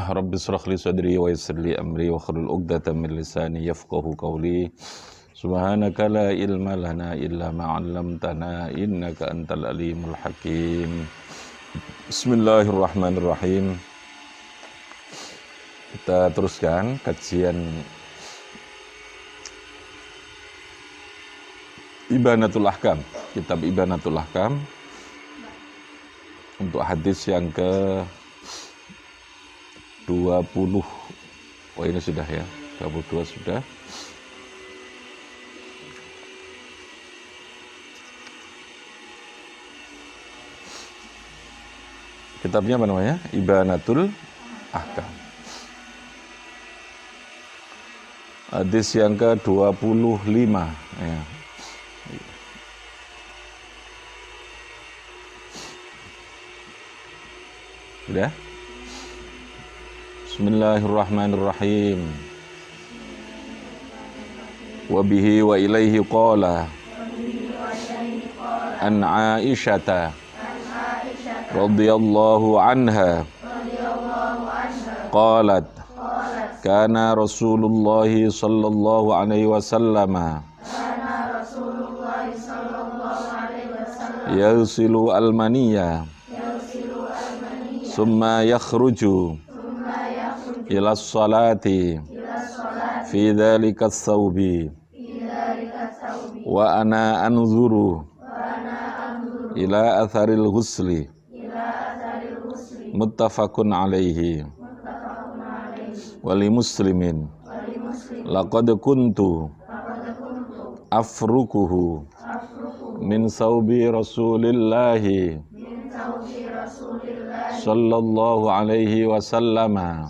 Rabbi shrah li sadri wa yassir li amri wa hlul 'uqdatam min lisani yafqahu qawli. Subhanaka la ilma lana illa ma 'allamtana innaka antal alimul hakim. Bismillahirrahmanirrahim. Kita teruskan kajian Ibanatul Ahkam, kitab Ibanatul Ahkam untuk hadis yang ke 20. Oh ini sudah ya, 22 sudah. Kitabnya apa namanya? Ibanatul Ahkam. Hadis yang ke 25 ya. Sudah? Bismillahirrahmanirrahim. Wa bihi wa ilaihi qala an Aisyata radhiyallahu anha qalat kana Rasulullah sallallahu alaihi wasallam yagsilu al-maniyya summa yakhruju ila salati fi dhalika as-sawbi wa ana anzuru ila atharil ghusli muttafaqun alaihi wali muslimin laqad kuntu afrukuhu min sawbi rasulillahi sallallahu alaihi wasallama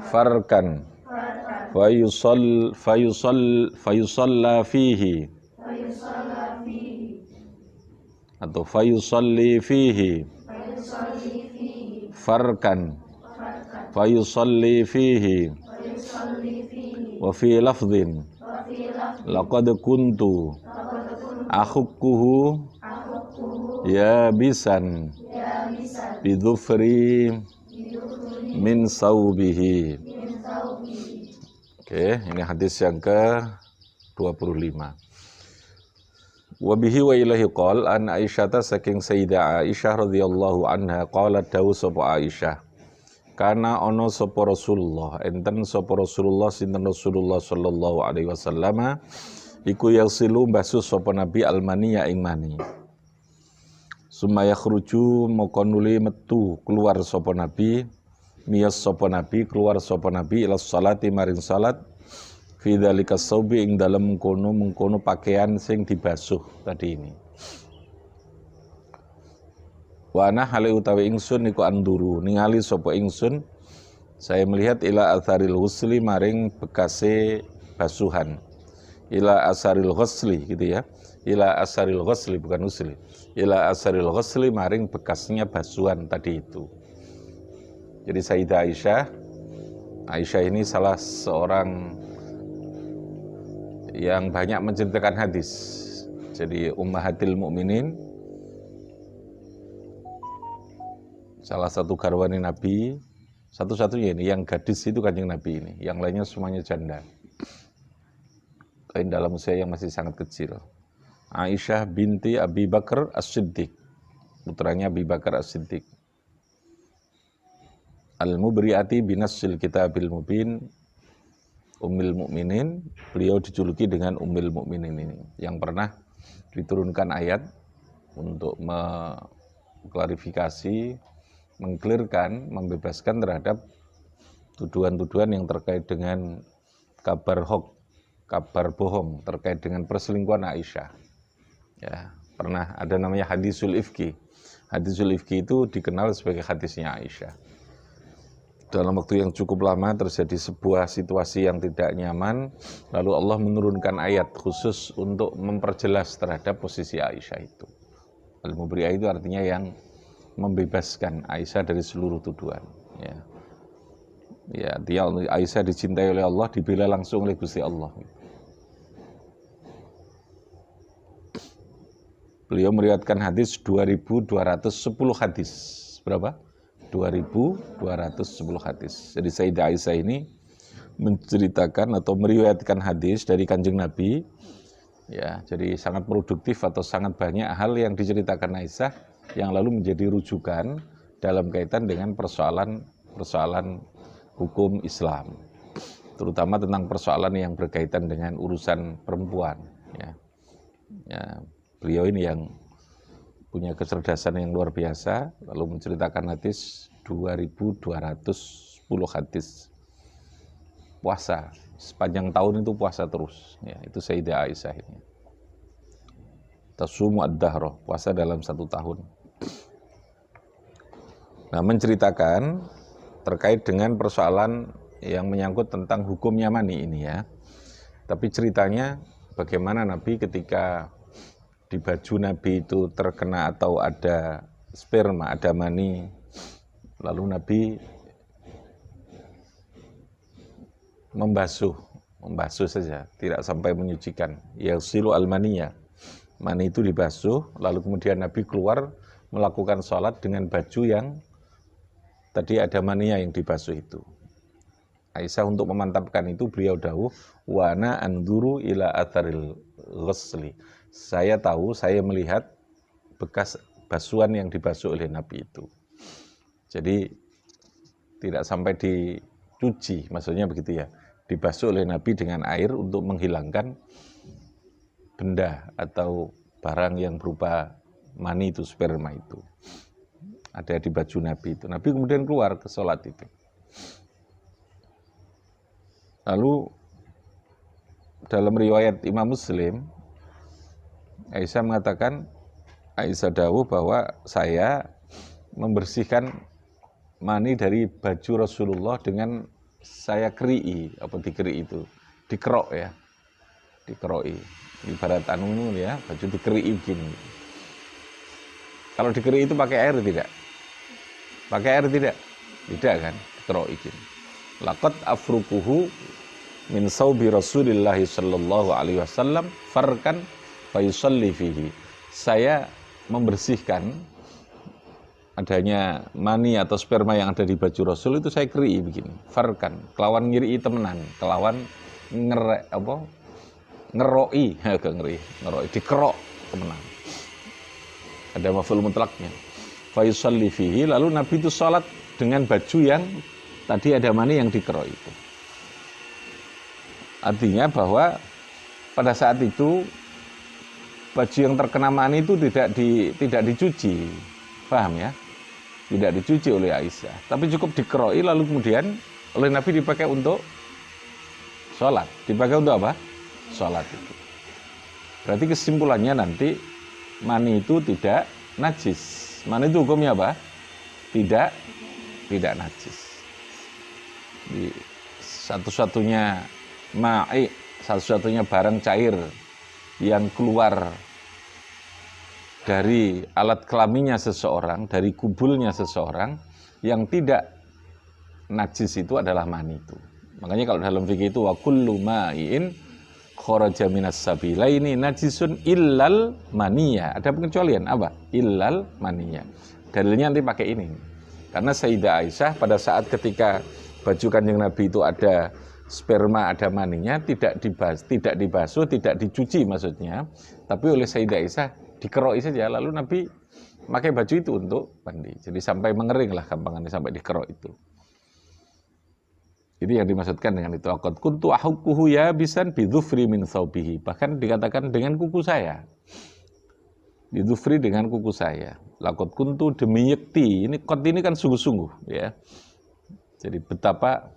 farkan fayusalla fihi atau fayusalli fihi farkan fayusalli fihi wa fi lafdhin laqad kuntu akhukkuhu ya bisan bidhufri min saubihi. Oke, ini hadis yang ke 25. Wa bihi wa ilahi qol an Aisyata saking Sayyidah Aisyah radhiyallahu anha qalat dawu sapa Aisyah kana ono sapa Rasulullah enten sapa Rasulullah sinten Rasulullah sallallahu alaihi wasallam iku yasilu basuh sapa nabi almaniya ing mani sumaya khruju moko nuli metu keluar sapa nabi miyas sapa nabi keluar sapa nabi ila salati maring salat fi dzalika saubi ing dalem mengkono pakaian sing dibasuh tadi ini. Wa ana hale utawi ingsun niku anduru ningali sapa ingsun saya melihat ila atharil husli maring bekase basuhan. Ila asaril ghusli gitu ya. Ila asaril ghusli bukan husli. Ila asaril ghusli maring bekasnya basuhan tadi itu. Jadi Sayyidah Aisyah ini salah seorang yang banyak menceritakan hadis. Jadi Ummahatil Mukminin, salah satu garwani Nabi, satu-satunya ini yang gadis itu Kanjeng Nabi ini, yang lainnya semuanya janda. Dalam usia yang masih sangat kecil. Aisyah binti Abi Bakar As-Siddiq, putranya Abi Bakar As-Siddiq. Al-Mubri'ati binassil kitabil mubin, Ummul Mukminin, beliau dijuluki dengan Ummul Mukminin ini, yang pernah diturunkan ayat untuk mengklarifikasi, mengklirkan, membebaskan terhadap tuduhan-tuduhan yang terkait dengan kabar hoax, kabar bohong terkait dengan perselingkuhan Aisyah. Ya, pernah ada namanya hadisul ifki. Hadisul ifki itu dikenal sebagai hadisnya Aisyah. Dalam waktu yang cukup lama terjadi sebuah situasi yang tidak nyaman, lalu Allah menurunkan ayat khusus untuk memperjelas terhadap posisi Aisyah itu. Al-Mubri'ah itu artinya yang membebaskan Aisyah dari seluruh tuduhan. Ya, dia Aisyah dicintai oleh Allah, dibela langsung oleh Gusti Allah. Beliau meriwayatkan hadis 2210 hadis. Berapa? 2210 hadis. Jadi Sayyidah Aisyah ini menceritakan atau meriwayatkan hadis dari Kanjeng Nabi, ya, jadi sangat produktif atau sangat banyak hal yang diceritakan Aisyah yang lalu menjadi rujukan dalam kaitan dengan persoalan hukum Islam, terutama tentang persoalan yang berkaitan dengan urusan perempuan. Ya, beliau ini yang punya kecerdasan yang luar biasa, lalu menceritakan hadis 2210 hadis. Puasa, sepanjang tahun itu puasa terus. Ya, itu Sayyidah Aisyah ini. Tasumu ad-dahra, puasa dalam 1 tahun. Nah, menceritakan terkait dengan persoalan yang menyangkut tentang hukumnya mani ini ya. Tapi ceritanya bagaimana Nabi ketika di baju Nabi itu terkena atau ada sperma, ada mani, lalu Nabi membasuh saja, tidak sampai menyucikan. Yasilu al-maniyah, mani itu dibasuh, lalu kemudian Nabi keluar melakukan sholat dengan baju yang tadi ada maniyah yang dibasuh itu. Aisyah untuk memantapkan itu beliau dawuh, wa ana anduru ila atharil ghusli. Saya tahu, saya melihat bekas basuhan yang dibasuh oleh Nabi itu. Jadi tidak sampai dicuci, maksudnya begitu ya. Dibasuh oleh Nabi dengan air untuk menghilangkan benda atau barang yang berupa mani itu, sperma itu. Ada di baju Nabi itu. Nabi kemudian keluar ke sholat itu. Lalu dalam riwayat Imam Muslim, Aisyah mengatakan, Aisyah dawuh bahwa saya membersihkan mani dari baju Rasulullah dengan saya keri'i, apa dikeri'i itu, dikerok ya, dikeroki, ibarat anu ya, baju dikeri'i begini. Kalau dikeri'i itu pakai air tidak? Pakai air tidak? Tidak kan, dikeroki gini. Laqad afrukuhu min saubi Rasulillah sallallahu alaihi wasallam farkan fayusalli fihi. Saya membersihkan adanya mani atau sperma yang ada di baju Rasul itu saya keri begini, farkan, kelawan ngiri temenan, kelawan ngeroi, dikerok temenan. Ada maf'ul mutlaknya. Fayusalli fihi, lalu Nabi itu sholat dengan baju yang tadi ada mani yang dikerok itu. Artinya bahwa pada saat itu baju yang terkena mani itu tidak dicuci, paham ya? Tidak dicuci oleh Aisyah, tapi cukup dikeroi lalu kemudian oleh Nabi dipakai untuk sholat. Dipakai untuk apa? Sholat itu. Berarti kesimpulannya nanti mani itu tidak najis. Mani itu hukumnya apa? Tidak najis. Satu-satunya satu-satunya barang cair yang keluar dari alat kelaminnya seseorang, dari kubulnya seseorang yang tidak najis itu adalah mani itu. Makanya kalau dalam fikih itu wa kullu ma'in kharaja minas sabilaini najisun illal maniyah. Ada pengecualian apa? Illal maniyah. Dalilnya nanti pakai ini. Karena Sayyidah Aisyah pada saat ketika baju Kanjeng Nabi itu ada sperma, ada maninya, tidak dibasuh, tidak dicuci maksudnya, tapi oleh Sayyidah Aisyah dikeroi saja, lalu Nabi pakai baju itu untuk mandi. Jadi sampai mengering lah gampangannya, sampai dikerok itu. Itu yang dimaksudkan dengan itu. Laqad kuntu ahukkuhu yabisan bidhufri min thawbihi. Bahkan dikatakan dengan kuku saya. Bidhufri dengan kuku saya. Laqad kuntu demi yakti. Ini kan sungguh-sungguh ya. Jadi betapa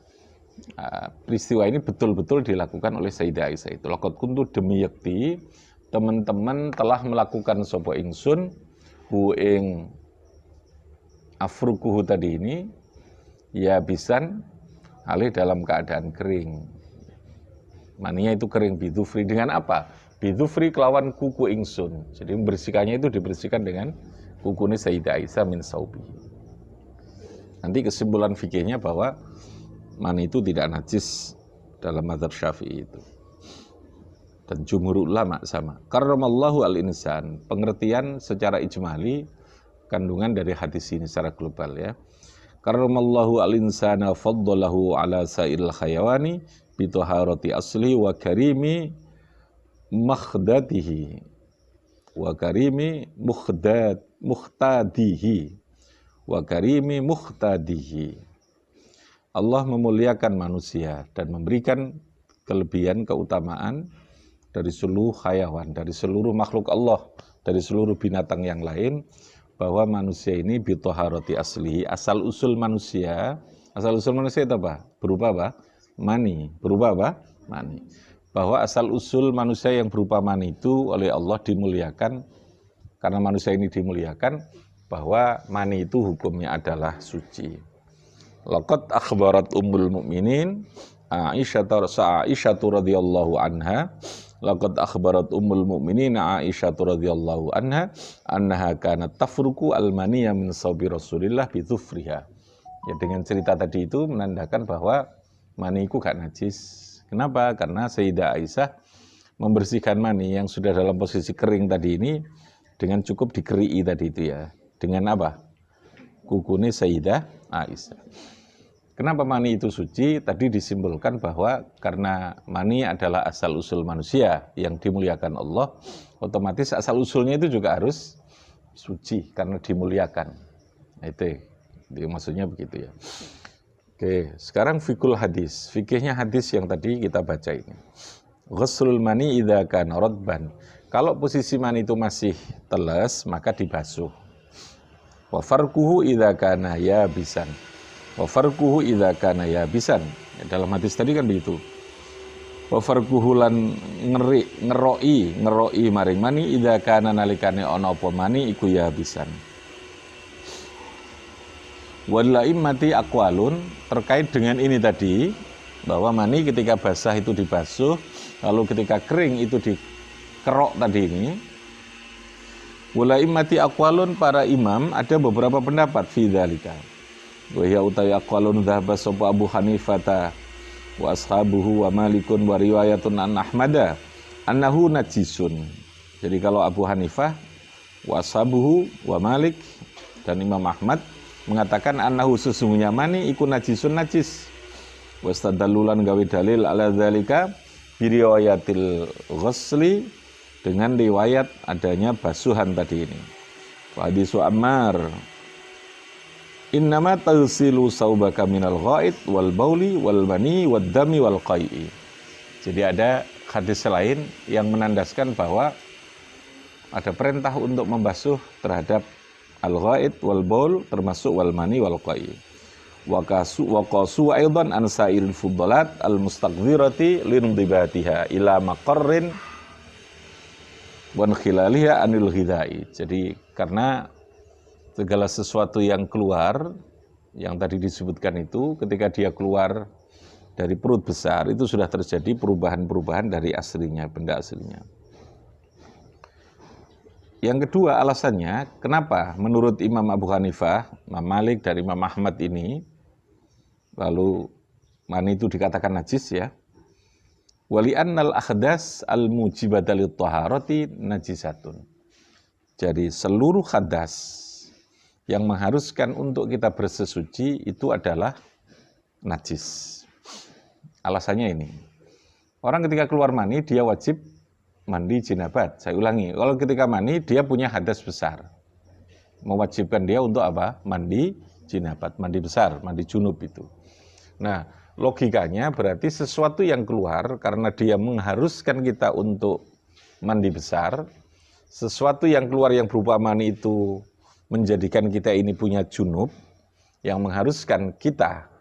peristiwa ini betul-betul dilakukan oleh Sayyidah Aisyah itu. Laqad kuntu demi yakti, teman-teman telah melakukan sapa ingsun hu ing afrukuhu tadi ini ya bisan alih dalam keadaan kering. Maninya itu kering, bidhufri dengan apa? Bidhufri kelawan kuku ingsun. Jadi membersihkannya itu dibersihkan dengan kuku ini Sayyidah Aisyah min saubi. Nanti kesimpulan fikihnya bahwa mani itu tidak najis dalam mazhab Syafi'i itu. Dan jumhur ulama sama. Karramallahu al-insan, pengertian secara ijmali kandungan dari hadis ini secara global ya. Karramallahu al-insana faddalahu ala sa'il khayawani bitaharati asli wa karimi makhdatihi wa karimi muhtadihi wa karimi muhtadihi. Allah memuliakan manusia dan memberikan kelebihan, keutamaan dari seluruh hayawan, dari seluruh makhluk Allah, dari seluruh binatang yang lain, bahwa manusia ini bitoharoti asli, asal usul manusia itu apa? Berupa apa? Mani. Berupa apa? Mani. Bahwa asal usul manusia yang berupa mani itu oleh Allah dimuliakan, karena manusia ini dimuliakan, bahwa mani itu hukumnya adalah suci. Laqad akhbarat ummul mukminin Aisyah radhiyallahu anha, laqad akhbarat ummul mukminin Aisyah radhiyallahu anha annaha kanat tafruku al-maniyya min sawbi Rasulillah bi dhufriha. Ya, dengan cerita tadi itu menandakan bahwa mani itu gak najis. Kenapa? Karena Sayyidah Aisyah membersihkan mani yang sudah dalam posisi kering tadi ini dengan cukup dikerii tadi itu ya. Dengan apa? Kukune Sayyidah Aisyah. Kenapa mani itu suci? Tadi disimpulkan bahwa karena mani adalah asal-usul manusia yang dimuliakan Allah, otomatis asal-usulnya itu juga harus suci karena dimuliakan. Nah, itu maksudnya begitu ya. Oke, sekarang fikul hadis. Fikihnya hadis yang tadi kita baca ini. Ghuslul mani idza kana radban. Kalau posisi mani itu masih teles, maka dibasuh. Wa farquhu idza kana yabisan. Wa farquhu idza kana yabisan. Ya, dalam hadis tadi kan begitu. Wa farquhu lan ngeroi maring mani idza kana nalikane ana apa mani iku yabisan. Wal la'immati aqwalun, terkait dengan ini tadi, bahwa mani ketika basah itu dibasuh, lalu ketika kering itu dikerok tadi ini. Wal la'immati aqwalun, para imam ada beberapa pendapat fi dzalika. Wa ya utawi aqwalun dhahaba sapa Abu Hanifah wa ashabuhu wa Malikun wa riwayatun an Ahmada annahu najisun. Jadi kalau Abu Hanifah wa ashabuhu wa Malik dan Imam Ahmad mengatakan annahu sesungguhnya mani iku najisun, najis. Wastadalulan gawe dalil ala dzalika bi riwayatil ghusli, dengan riwayat adanya basuhan tadi ini. Hadisu Ammar innama tagsilu saubaka minal ghaid wal bauli wal mani wad dami wal qai'i. Jadi ada hadis lain yang menandaskan bahwa ada perintah untuk membasuh terhadap al-ghaid wal baul, termasuk wal mani wal qai'i. Wa qasu aidan an sa'il fuddalat al mustaqdirati lindibatiha ila maqarrin wan khilaliha anil ghidai. Jadi karena segala sesuatu yang keluar, yang tadi disebutkan itu, ketika dia keluar dari perut besar, itu sudah terjadi perubahan-perubahan dari aslinya, benda aslinya. Yang kedua alasannya, kenapa menurut Imam Abu Hanifah, Imam Malik, dan Imam Ahmad ini, lalu mani itu dikatakan najis ya, wali'annal akhdas al-mujibadalit taharati najisatun. Jadi seluruh hadas yang mengharuskan untuk kita bersesuci itu adalah najis. Alasannya ini, orang ketika keluar mani dia wajib mandi jinabat. Saya ulangi, kalau ketika mani dia punya hadas besar, mewajibkan dia untuk apa? Mandi jinabat, mandi besar, mandi junub itu. Nah, logikanya berarti sesuatu yang keluar karena dia mengharuskan kita untuk mandi besar, sesuatu yang keluar yang berupa mani itu menjadikan kita ini punya junub, yang mengharuskan kita,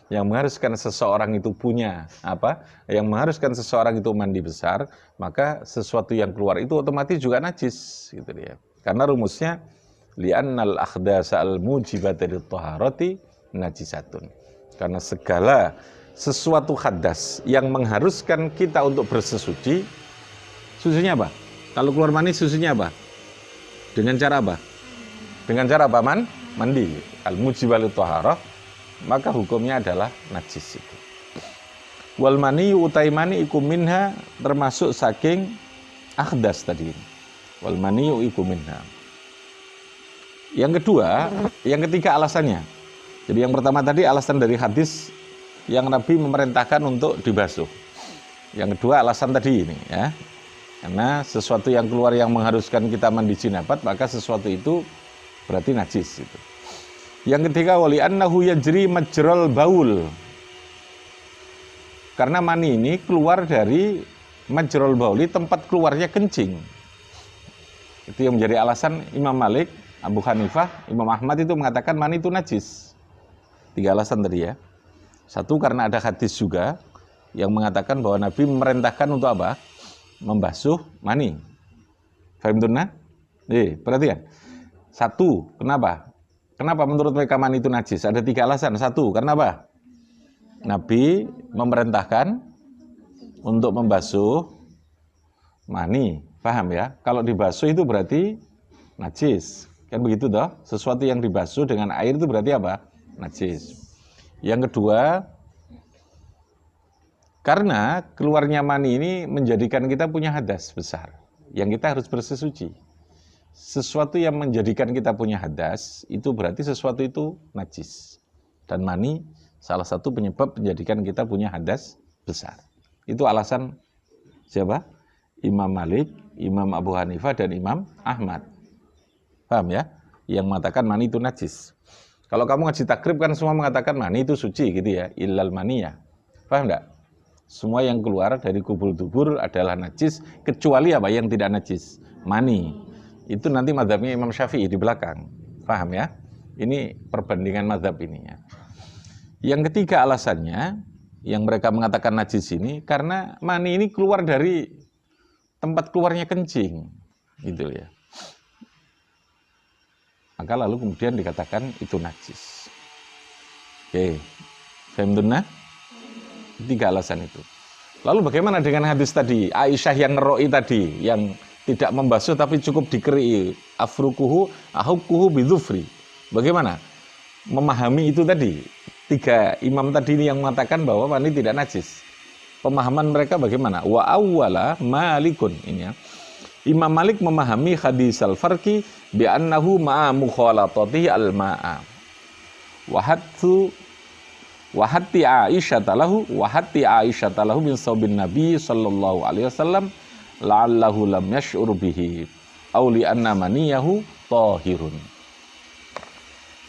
yang mengharuskan seseorang itu punya apa? Yang mengharuskan seseorang itu mandi besar, maka sesuatu yang keluar itu otomatis juga najis, gitu dia. Karena rumusnya li'annal akhdasa al-mujibata lit-taharati najisatun. Karena segala sesuatu hadas yang mengharuskan kita untuk bersesuci, susunya apa? Kalau keluar mani susunya apa? Dengan cara apa? Dengan cara apa? Mandi. Al-mujibal taharah, maka hukumnya adalah najis itu. Wal mani utai mani iku minha, termasuk saking akhdas tadi. Wal mani iku minha. Yang kedua, yang ketiga alasannya, Jadi yang pertama tadi alasan dari hadis yang Nabi memerintahkan untuk dibasuh. Yang kedua alasan tadi ini ya. Karena sesuatu yang keluar yang mengharuskan kita mandi jinabat, maka sesuatu itu berarti najis itu. Yang ketiga wali annahu yajri majral baul. Karena mani ini keluar dari majral bauli, tempat keluarnya kencing. Itu yang menjadi alasan Imam Malik, Abu Hanifah, Imam Ahmad itu mengatakan mani itu najis. 3 alasan tadi ya. Satu, karena ada hadis juga yang mengatakan bahwa Nabi memerintahkan untuk apa? Membasuh mani. Fahim tunna? Perhatikan. Satu, kenapa? Kenapa menurut mereka mani itu najis? Ada 3 alasan. Satu, karena apa? Nabi memerintahkan untuk membasuh mani. Paham ya? Kalau dibasuh itu berarti najis. Kan begitu toh? Sesuatu yang dibasuh dengan air itu berarti apa? Najis. Yang kedua, karena keluarnya mani ini menjadikan kita punya hadas besar yang kita harus bersih suci. Sesuatu yang menjadikan kita punya hadas itu berarti sesuatu itu najis. Dan mani salah satu penyebab menjadikan kita punya hadas besar. Itu alasan siapa? Imam Malik, Imam Abu Hanifah, dan Imam Ahmad. Paham ya? Yang mengatakan mani itu najis. Kalau kamu ngaji takrib kan semua mengatakan mani itu suci gitu ya, illal maniyah. Paham enggak? Semua yang keluar dari kubur-dubur adalah najis, kecuali apa yang tidak najis? Mani. Itu nanti mazhabnya Imam Syafi'i di belakang. Paham ya? Ini perbandingan mazhab ini ya. Yang ketiga alasannya, yang mereka mengatakan najis ini, karena mani ini keluar dari tempat keluarnya kencing. Gitu ya. Maka lalu kemudian dikatakan itu najis. Oke, fahimtunna? 3 alasan itu. Lalu bagaimana dengan hadis tadi? Aisyah yang ngeroi tadi, yang tidak membasuh tapi cukup dikeri, afrukuhu, ahukuhu bidhufri. Bagaimana? Memahami itu tadi. 3 imam tadi ini yang mengatakan bahwa mani tidak najis. Pemahaman mereka bagaimana? Wa awwala malikun ini ya. Imam Malik memahami hadis al-farqi bi annahu ma'a mukhalatatihi al-ma'a. Wa hatti Aisyah talahu min saubin Nabi sallallahu alaihi wasallam la'allahu lam yash'ur bihi aw li anna maniyahu tahirun.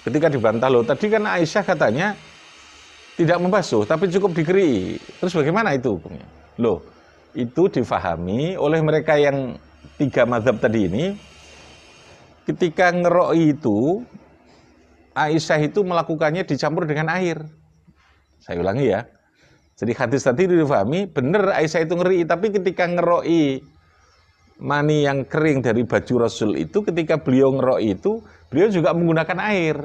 Ketika dibantah loh, tadi kan Aisyah katanya tidak membasuh tapi cukup dikeri. Terus bagaimana itu hukumnya? Loh, itu difahami oleh mereka yang 3 mazhab tadi ini. Ketika ngeroi itu, Aisyah itu melakukannya dicampur dengan air. Saya ulangi ya. Jadi hadis tadi difahami, benar Aisyah itu ngeri, tapi ketika ngeroi mani yang kering dari baju Rasul itu, ketika beliau ngeroi itu, beliau juga menggunakan air.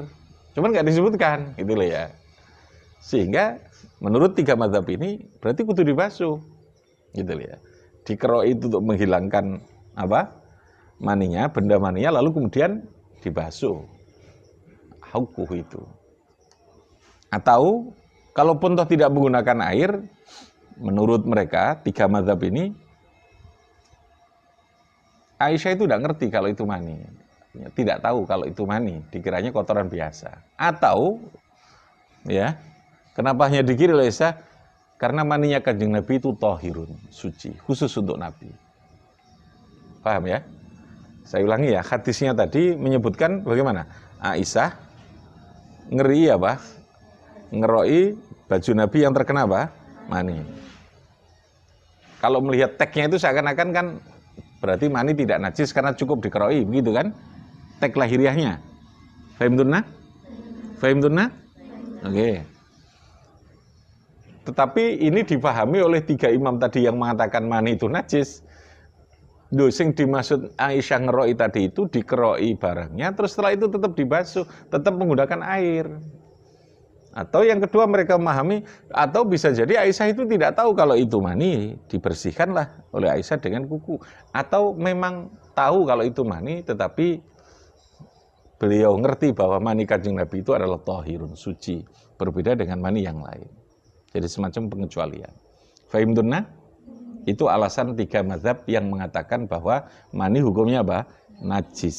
Cuman nggak disebutkan, gitu loh ya. Sehingga menurut 3 mazhab ini, berarti kudu dibasuh. Gitu loh ya. Dikeroi itu untuk menghilangkan apa? Maninya, benda maninya, lalu kemudian dibasuh. Haukuh itu. Atau kalaupun toh tidak menggunakan air, menurut mereka 3 mazhab ini, Aisyah itu tidak ngerti kalau itu mani, tidak tahu kalau itu mani, dikiranya kotoran biasa. Atau ya, kenapa hanya dikira oleh Aisyah? Karena maninya Kanjeng Nabi itu tahirun, suci, khusus untuk Nabi. Paham ya? Saya ulangi ya, hadisnya tadi menyebutkan bagaimana? Aisyah ngeri apa? Ngeroi baju Nabi yang terkena apa? Mani. Kalau melihat tagnya itu seakan-akan kan berarti mani tidak najis karena cukup dikeroi, begitu kan? Tag lahiriahnya. Fahim tunna? Fahim tunna? Oke. Tetapi ini dipahami oleh 3 imam tadi yang mengatakan mani itu najis. Sing dimaksud Aisyah ngeroi tadi itu dikeroi barangnya, terus setelah itu tetap dibasuh, tetap menggunakan air. Atau yang kedua mereka memahami, atau bisa jadi Aisyah itu tidak tahu kalau itu mani, dibersihkanlah oleh Aisyah dengan kuku. Atau memang tahu kalau itu mani, tetapi beliau ngerti bahwa mani Kanjeng Nabi itu adalah tahirun, suci, berbeda dengan mani yang lain. Jadi semacam pengecualian. Fahim tunna? Itu alasan 3 mazhab yang mengatakan bahwa mani hukumnya apa? Najis.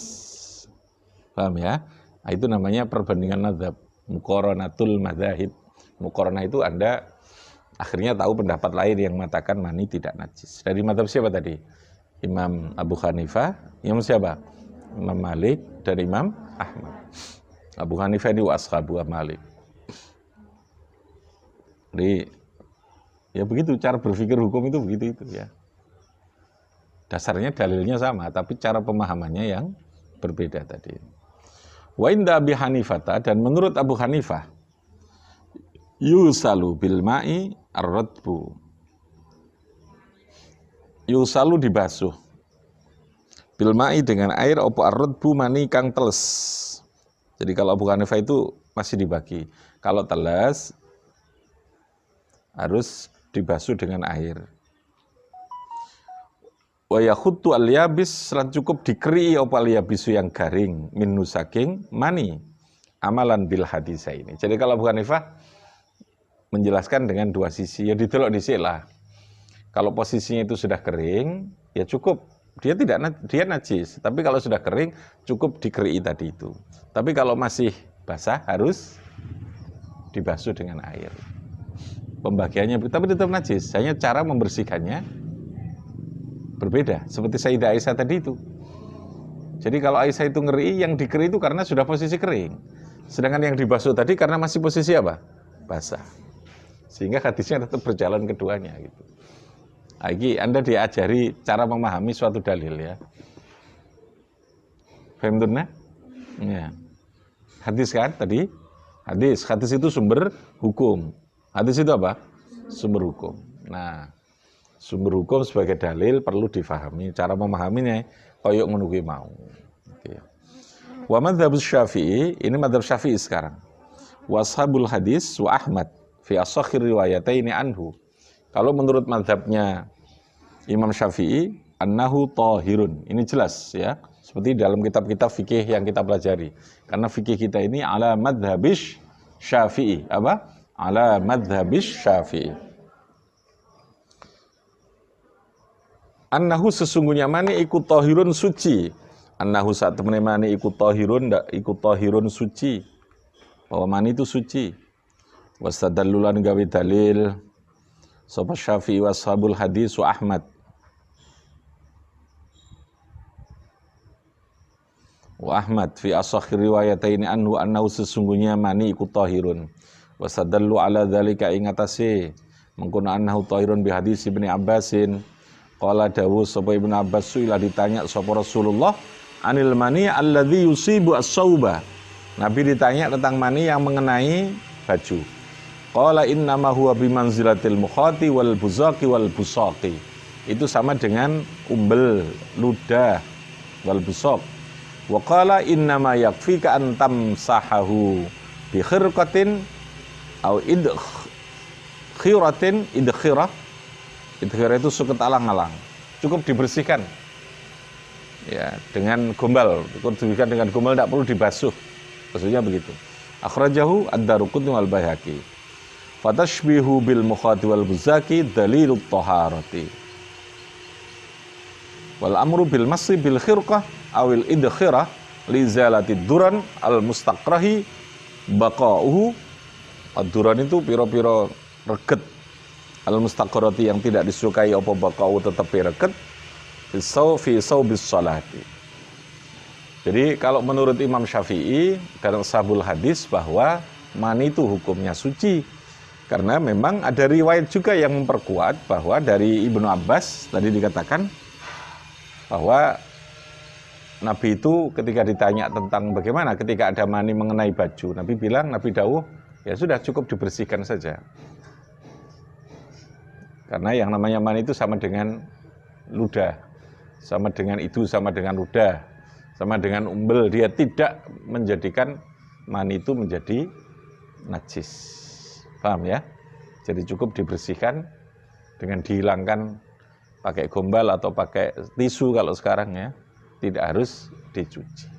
Paham ya? Nah, itu namanya perbandingan mazhab. Muqaranatul madzahib. Muqaranah itu Anda akhirnya tahu pendapat lain yang mengatakan mani tidak najis. Dari mazhab siapa tadi? Imam Abu Hanifah, Imam siapa? Imam Malik dan Imam Ahmad. Abu Hanifah ini washabu Malik. Jadi ya begitu cara berpikir hukum itu begitu itu ya. Dasarnya dalilnya sama, tapi cara pemahamannya yang berbeda tadi. Wa inda Abi Hanifah, dan menurut Abu Hanifah, yusalu bil ma'i ar-radbu. Yusalu dibasuh. Bil ma'i dengan air opo ar-radbu mani kang teles. Jadi kalau Abu Hanifah itu masih dibagi. Kalau teles harus dibasuh dengan air. Wa yakhuttu al-yabis, lan cukup dikeri apa al-yabisu yang garing minnu saking mani amalan bil hadisa ini. Jadi kalau Abu Hanifah menjelaskan dengan dua sisi, ya didelok dhisik lah. Kalau posisinya itu sudah kering, ya cukup. Dia najis, tapi kalau sudah kering cukup dikeri tadi itu. Tapi kalau masih basah harus dibasuh dengan air. Pembagiannya tapi tetap najis, hanya cara membersihkannya berbeda, seperti Sayyidah Aisyah tadi itu. Jadi kalau Aisyah itu ngeri, yang dikeri itu karena sudah posisi kering. Sedangkan yang dibasuh tadi karena masih posisi apa? Basah. Sehingga hadisnya tetap berjalan keduanya gitu. Lagi Anda diajari cara memahami suatu dalil ya. Faham tunna? Ya. Hadis kan tadi? Hadis itu sumber hukum. Hadis itu apa? Sumber hukum. Nah, sumber hukum sebagai dalil perlu difahami. Cara memahaminya koyok ngono kuwi mau. Oke. Wa madzhab Syafi'i, ini madzhab Syafi'i sekarang. Washabul hadis wa Ahmad fi as-sakhir riwayataini anhu. Kalau menurut madzhabnya Imam Syafi'i, annahu tahirun. Ini jelas ya. Seperti dalam kitab-kitab fikih yang kita pelajari. Karena fikih kita ini ala madzhabis Syafi'i. Apa? Ala madzhabis Syafi'i. Annahu sesungguhnya mani ikut tahirun suci. Annahu saat temen mani ikut tahirun suci. Bahwa mani itu suci. Wastadallulan gawe dalil sapa Syafi'i washabul hadis wa Ahmad. Wa Ahmad fi asahhi riwayataini anhu annahu sesungguhnya mani ikut tahirun. Wastadallu ala dzalika ingatasi mengkono annahu tahirun bi hadis Ibnu Abbasin. Qala dawu sapa Ibnu Abbas suila ditanya sapa Rasulullah anil mani alladzi yusibu as-sauba. Nabi ditanya tentang mani yang mengenai baju. Qala innama huwa bimanzilatil mukhati wal buzaqi wal busaqi. Itu sama dengan umbel, ludah, wal busaq. Wa qala innama yakfika an tamsahahu bi khirqatin au idkhiratin idkhirah. Idkhirah itu suket alang-alang. Cukup dibersihkan. Ya, dengan gombal. Cukup dibersihkan dengan gombal, tidak perlu dibasuh. Maksudnya begitu. Akhrajahu ad-Daruqutni wal Baihaqi. Fatashbihu bil mukhati wal buzaki dalilut taharati. Wal amru bil masri bil khirqah awil idkhirah li zalati duran al mustaqrahi baqa'uhu. Ad-duran itu piro-piro reget al mustaqrati yang tidak disukai apa baqa'u tetap reget fi saubis salati. Jadi kalau menurut Imam Syafi'i dan ashabul hadis bahwa mani itu hukumnya suci. Karena memang ada riwayat juga yang memperkuat bahwa dari Ibnu Abbas tadi dikatakan bahwa Nabi itu ketika ditanya tentang bagaimana ketika ada mani mengenai baju, Nabi bilang, Nabi dawuh, ya sudah cukup dibersihkan saja. Karena yang namanya mani itu sama dengan ludah, sama dengan itu, sama dengan ludah, sama dengan umbel. Dia tidak menjadikan mani itu menjadi najis. Paham ya? Jadi cukup dibersihkan dengan dihilangkan pakai gombal atau pakai tisu kalau sekarang ya. Tidak harus dicuci.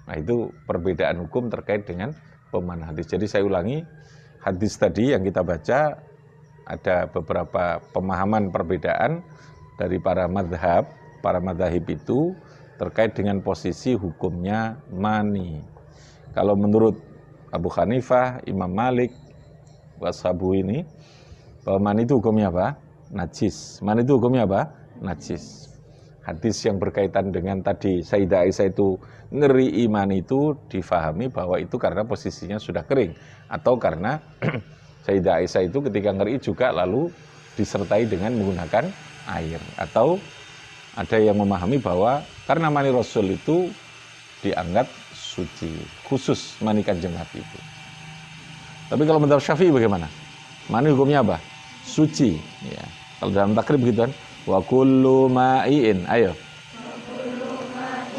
Nah itu perbedaan hukum terkait dengan pemahaman hadis. Jadi saya ulangi, hadis tadi yang kita baca ada beberapa pemahaman perbedaan dari para madhahib itu terkait dengan posisi hukumnya mani. Kalau menurut Abu Hanifah, Imam Malik, washabu ini, bahwa mani itu hukumnya apa? Najis. Mani itu hukumnya apa? Najis. Hadis yang berkaitan dengan tadi Sayyidah Aisyah itu ngeri iman itu difahami bahwa itu karena posisinya sudah kering, atau karena Sayyidah Aisyah itu ketika ngeri juga lalu disertai dengan menggunakan air, atau ada yang memahami bahwa karena mani Rasul itu dianggap suci, khusus mani Kanjeng Nabi itu. Tapi kalau menurut Syafi'i bagaimana? Mani hukumnya apa? Suci. Ya. Kalau dalam takrib gitu kan, wa kullu ma'iin, ayo,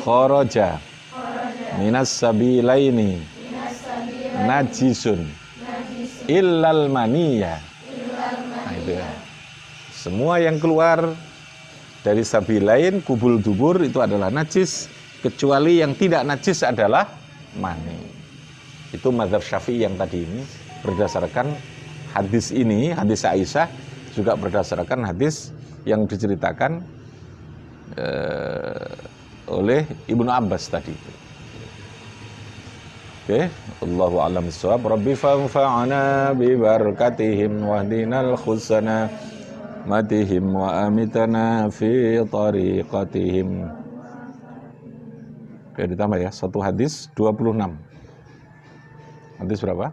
kharaja minas sabilaini najisun illal maniyah. Nah itu ya. Semua yang keluar dari sabilain, kubul dubur itu adalah najis, kecuali yang tidak najis adalah mani. Itu mazhab Syafi'i yang tadi ini berdasarkan hadis ini, hadis Aisyah, juga berdasarkan hadis yang diceritakan oleh Ibnu Abbas tadi. Oke, Allahu a'lam bissawab. Rabbi fanfa'na bi barakatihim wahdinal khusana matihim wa amitana fi tariqatihim. Oke, ditambah ya, satu hadis 26. Hadis berapa?